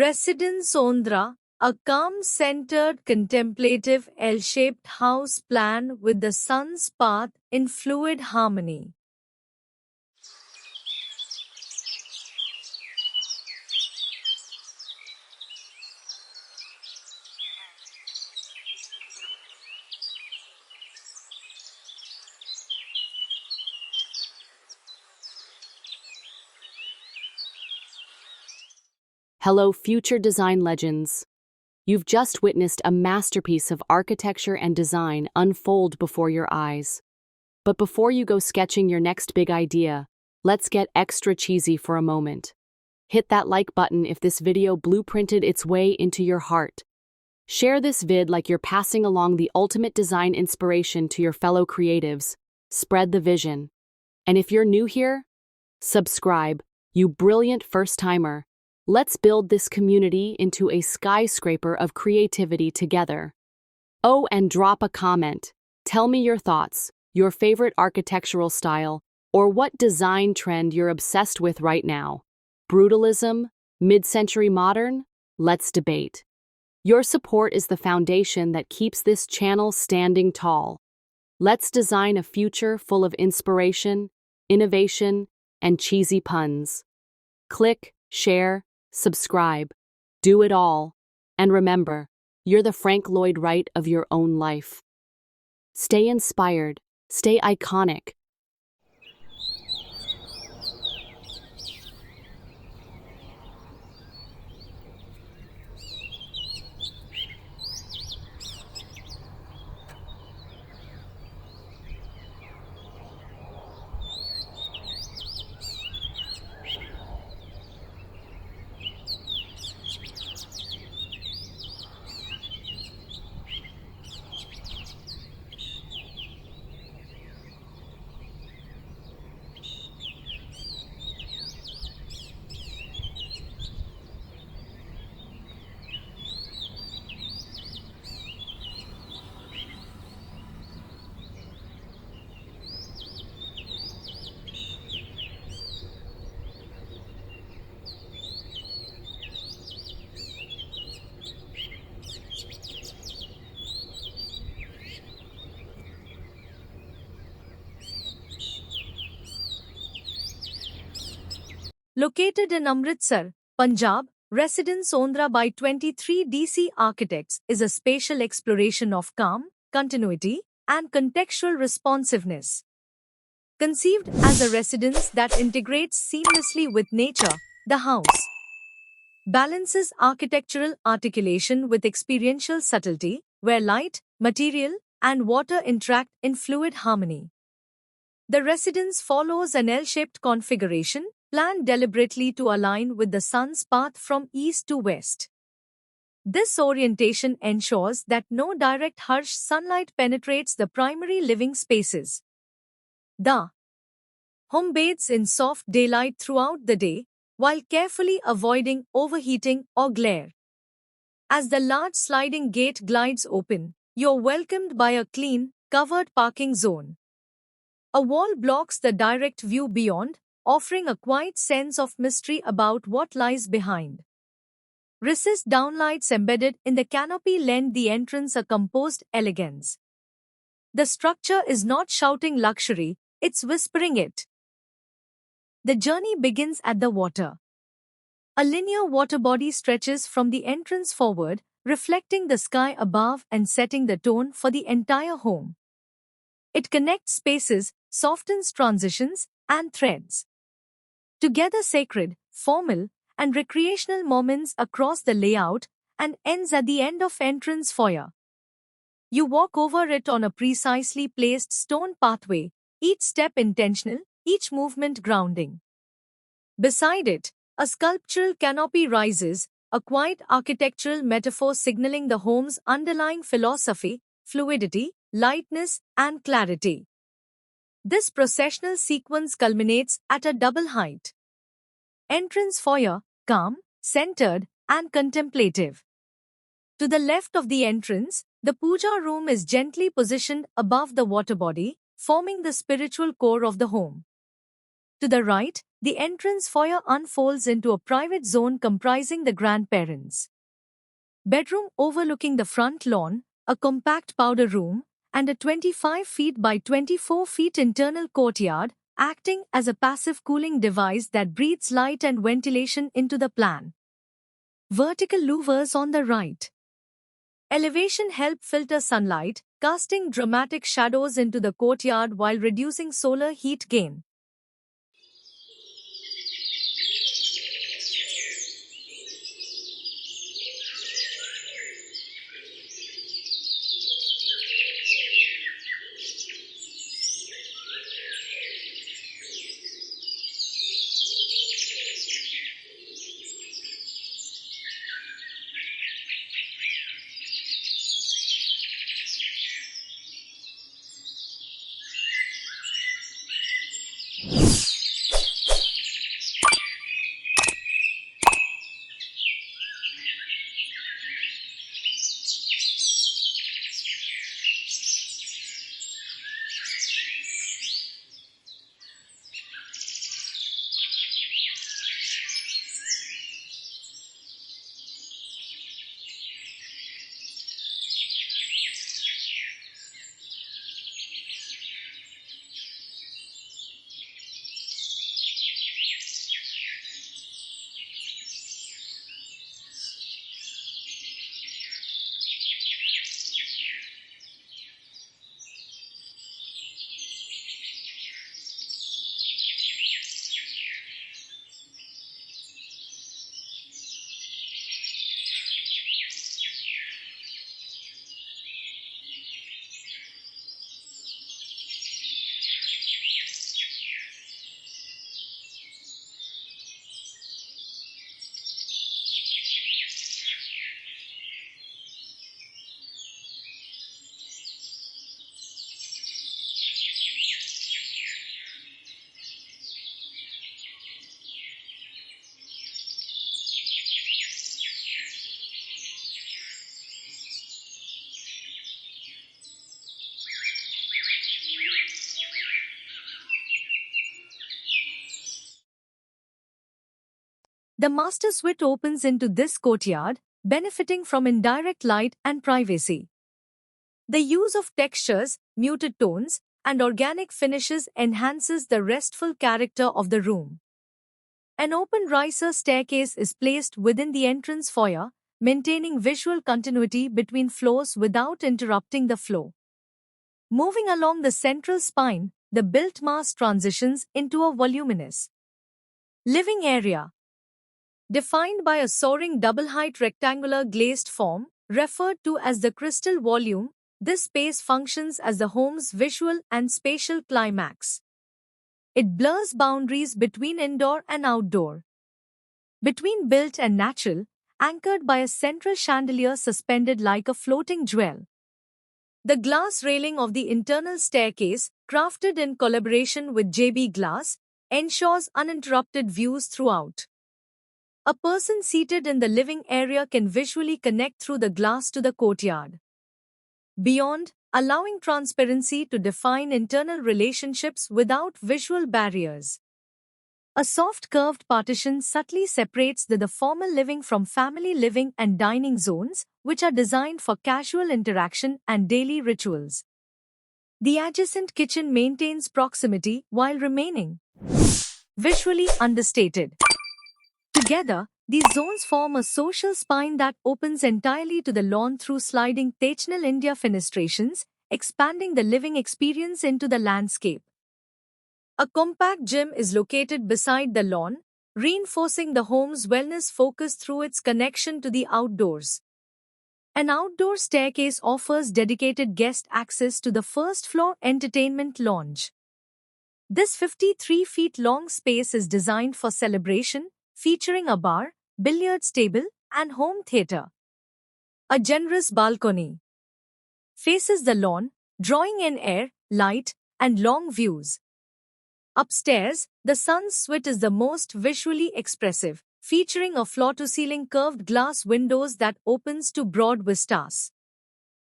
Residence Ondra, a calm-centered, contemplative L-shaped house plan with the sun's path in fluid harmony. Hello, future design legends. You've just witnessed a masterpiece of architecture and design unfold before your eyes. But before you go sketching your next big idea, let's get extra cheesy for a moment. Hit that like button if this video blueprinted its way into your heart. Share this vid like you're passing along the ultimate design inspiration to your fellow creatives. Spread the vision. And if you're new here, subscribe, you brilliant first-timer. Let's build this community into a skyscraper of creativity together. Oh, and drop a comment. Tell me your thoughts, your favorite architectural style, or what design trend you're obsessed with right now. Brutalism? Mid-century modern? Let's debate. Your support is the foundation that keeps this channel standing tall. Let's design a future full of inspiration, innovation, and cheesy puns. Click, share, subscribe, do it all, and remember, you're the Frank Lloyd Wright of your own life. Stay inspired, stay iconic. Located in Amritsar, Punjab, Residence Ondra by 23DC Architects is a spatial exploration of calm, continuity, and contextual responsiveness. Conceived as a residence that integrates seamlessly with nature, the house balances architectural articulation with experiential subtlety, where light, material, and water interact in fluid harmony. The residence follows an L-shaped configuration, planned deliberately to align with the sun's path from east to west. This orientation ensures that no direct harsh sunlight penetrates the primary living spaces. The home bathes in soft daylight throughout the day, while carefully avoiding overheating or glare. As the large sliding gate glides open, you're welcomed by a clean, covered parking zone. A wall blocks the direct view beyond, offering a quiet sense of mystery about what lies behind. Recessed downlights embedded in the canopy lend the entrance a composed elegance. The structure is not shouting luxury, it's whispering it. The journey begins at the water. A linear water body stretches from the entrance forward, reflecting the sky above and setting the tone for the entire home. It connects spaces, softens transitions, and threads together sacred, formal, and recreational moments across the layout, and ends at the end of entrance foyer. You walk over it on a precisely placed stone pathway, each step intentional, each movement grounding. Beside it, a sculptural canopy rises, a quiet architectural metaphor signaling the home's underlying philosophy, fluidity, lightness, and clarity. This processional sequence culminates at a double height. Entrance foyer, calm, centered, and contemplative. To the left of the entrance, the puja room is gently positioned above the water body, forming the spiritual core of the home. To the right, the entrance foyer unfolds into a private zone comprising the grandparents' bedroom overlooking the front lawn, a compact powder room, and a 25 feet by 24 feet internal courtyard, acting as a passive cooling device that breathes light and ventilation into the plan. Vertical louvers on the right elevation help filter sunlight, casting dramatic shadows into the courtyard while reducing solar heat gain. The master suite opens into this courtyard, benefiting from indirect light and privacy. The use of textures, muted tones, and organic finishes enhances the restful character of the room. An open riser staircase is placed within the entrance foyer, maintaining visual continuity between floors without interrupting the flow. Moving along the central spine, the built mass transitions into a voluminous living area, defined by a soaring double-height rectangular glazed form, referred to as the crystal volume. This space functions as the home's visual and spatial climax. It blurs boundaries between indoor and outdoor, between built and natural, anchored by a central chandelier suspended like a floating jewel. The glass railing of the internal staircase, crafted in collaboration with JB Glass, ensures uninterrupted views throughout. A person seated in the living area can visually connect through the glass to the courtyard beyond, allowing transparency to define internal relationships without visual barriers. A soft curved partition subtly separates the formal living from family living and dining zones, which are designed for casual interaction and daily rituals. The adjacent kitchen maintains proximity while remaining visually understated. Together, these zones form a social spine that opens entirely to the lawn through sliding Technal India fenestrations, expanding the living experience into the landscape. A compact gym is located beside the lawn, reinforcing the home's wellness focus through its connection to the outdoors. An outdoor staircase offers dedicated guest access to the first-floor entertainment lounge. This 53 feet long space is designed for celebration, featuring a bar, billiards table, and home theater. A generous balcony faces the lawn, drawing in air, light, and long views. Upstairs, the sun's suite is the most visually expressive, featuring a floor-to-ceiling curved glass windows that opens to broad vistas.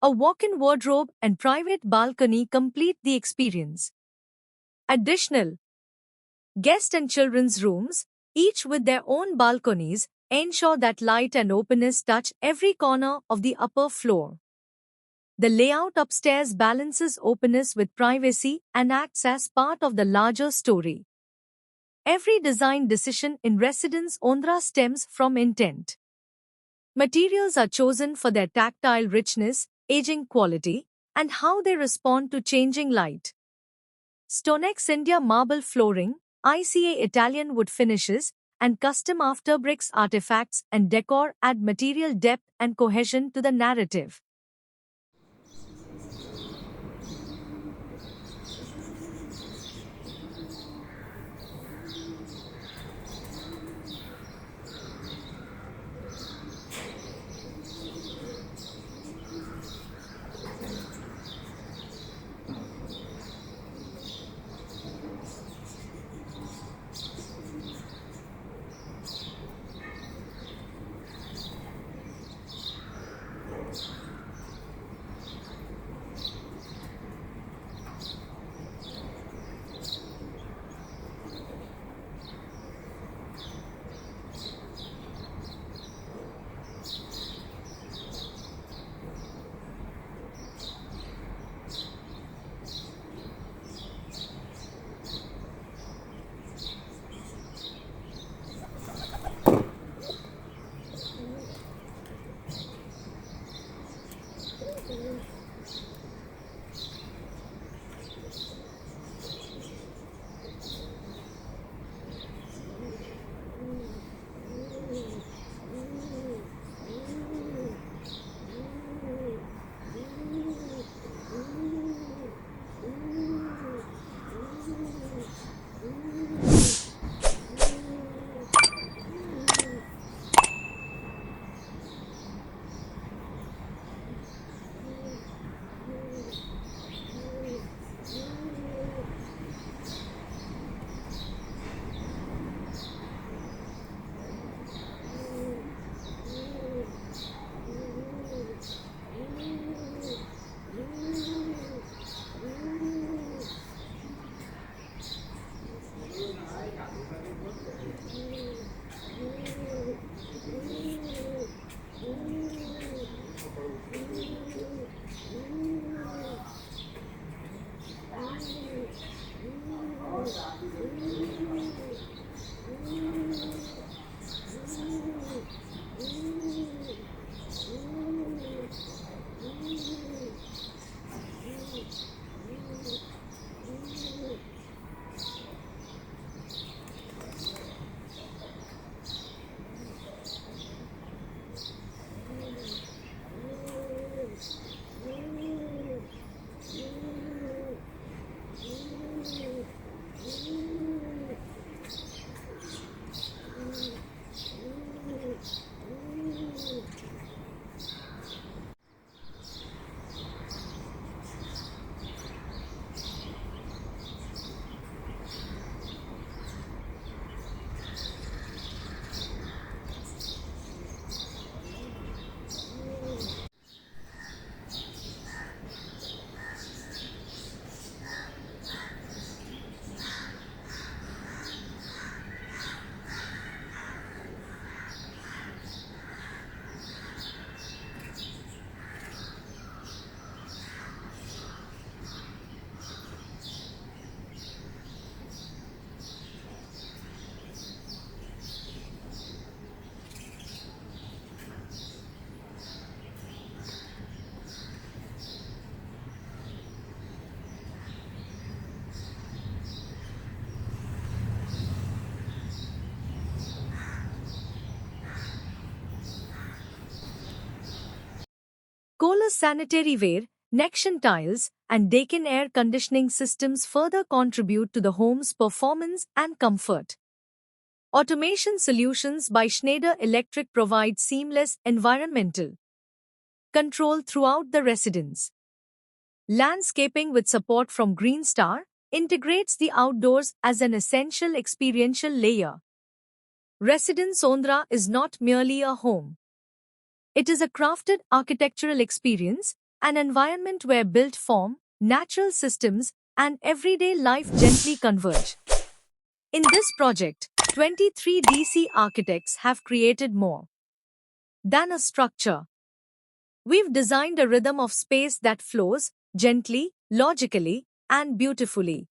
A walk-in wardrobe and private balcony complete the experience. Additional Guest and children's rooms, each with their own balconies, ensure that light and openness touch every corner of the upper floor. The layout upstairs balances openness with privacy and acts as part of the larger story. Every design decision in Residence Ondra stems from intent. Materials are chosen for their tactile richness, aging quality, and how they respond to changing light. Stonex India marble flooring, ICA Italian wood finishes, and custom afterbricks artifacts and decor add material depth and cohesion to the narrative. Kohler sanitary ware, Nextion tiles, and Daikin air conditioning systems further contribute to the home's performance and comfort. Automation solutions by Schneider Electric provide seamless environmental control throughout the residence. Landscaping with support from Green Star integrates the outdoors as an essential experiential layer. Residence Ondra is not merely a home. It is a crafted architectural experience, an environment where built form, natural systems, and everyday life gently converge. In this project, 23 DC architects have created more than a structure. We've designed a rhythm of space that flows gently, logically, and beautifully.